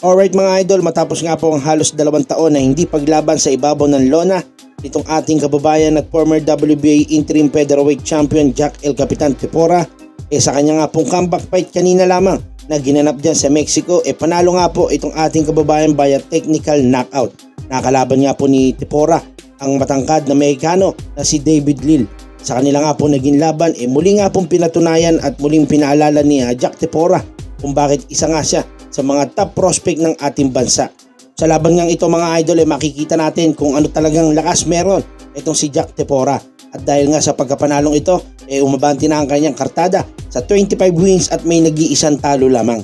Alright mga idol, matapos nga po ang halos 2 taon na hindi paglaban sa ibabaw ng lona nitong ating kababayan at former WBA Interim Featherweight Champion Jack El Capitan Tepora, sa kanya nga pong comeback fight kanina lamang na ginanap dyan sa Mexico, panalo nga po itong ating kababayan via technical knockout. Nakalaban nga po ni Tepora ang matangkad na Mexicano na si David Lil. Sa kanila nga po naging laban, muli nga pong pinatunayan at muling pinaalala ni Jack Tepora kung bakit isa nga siya sa mga top prospect ng ating bansa. Sa laban ngang ito mga idol, makikita natin kung ano talagang lakas meron itong si Jack Tepora. At dahil nga sa pagkapanalong ito, umabanti na ang kanyang kartada sa 25 wins at may nag-iisang talo lamang.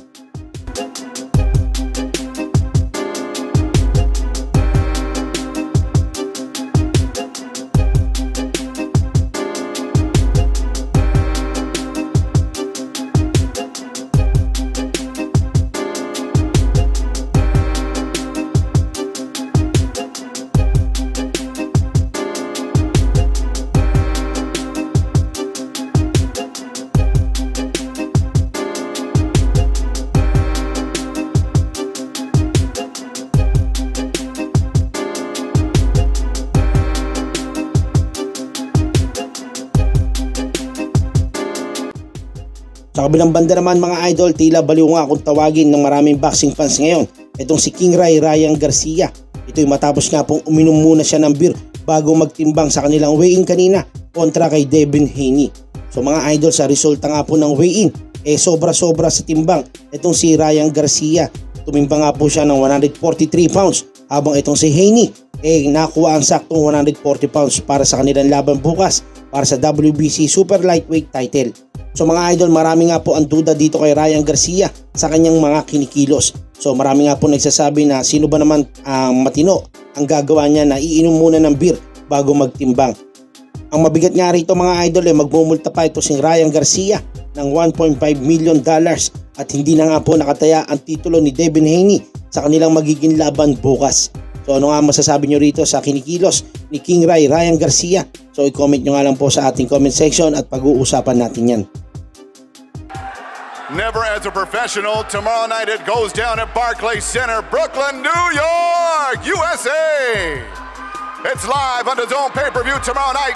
Sa kabilang banda naman mga idol, tila baliw nga kung tawagin ng maraming boxing fans ngayon itong si King Ray Ryan Garcia. Ito'y matapos nga pong uminom muna siya ng beer bago magtimbang sa kanilang weigh-in kanina kontra kay Devin Haney. So mga idol, sa resulta nga po ng weigh-in, sobra-sobra sa timbang itong si Ryan Garcia. Tumimbang nga po siya ng 143 pounds habang itong si Haney nakuha ang saktong 140 pounds para sa kanilang laban bukas para sa WBC Super Lightweight title. So mga idol, marami nga po ang duda dito kay Ryan Garcia sa kanyang mga kinikilos. So marami nga po nagsasabi na sino ba naman ang matino ang gagawa niya na iinom muna ng beer bago magtimbang. Ang mabigat nga rito mga idol, magmumulta pa ito si Ryan Garcia ng $1.5 million at hindi na nga po nakataya ang titulo ni Devin Haney sa kanilang magiging laban bukas. So ano nga masasabi nyo rito sa kinikilos ni King Ray Ryan Garcia? So i-comment nyo nga lang po sa ating comment section at pag-uusapan natin yan. Never as a professional, tomorrow night it goes down at Barclays Center, Brooklyn, New York, USA. It's live on the DAZN pay-per-view tomorrow night.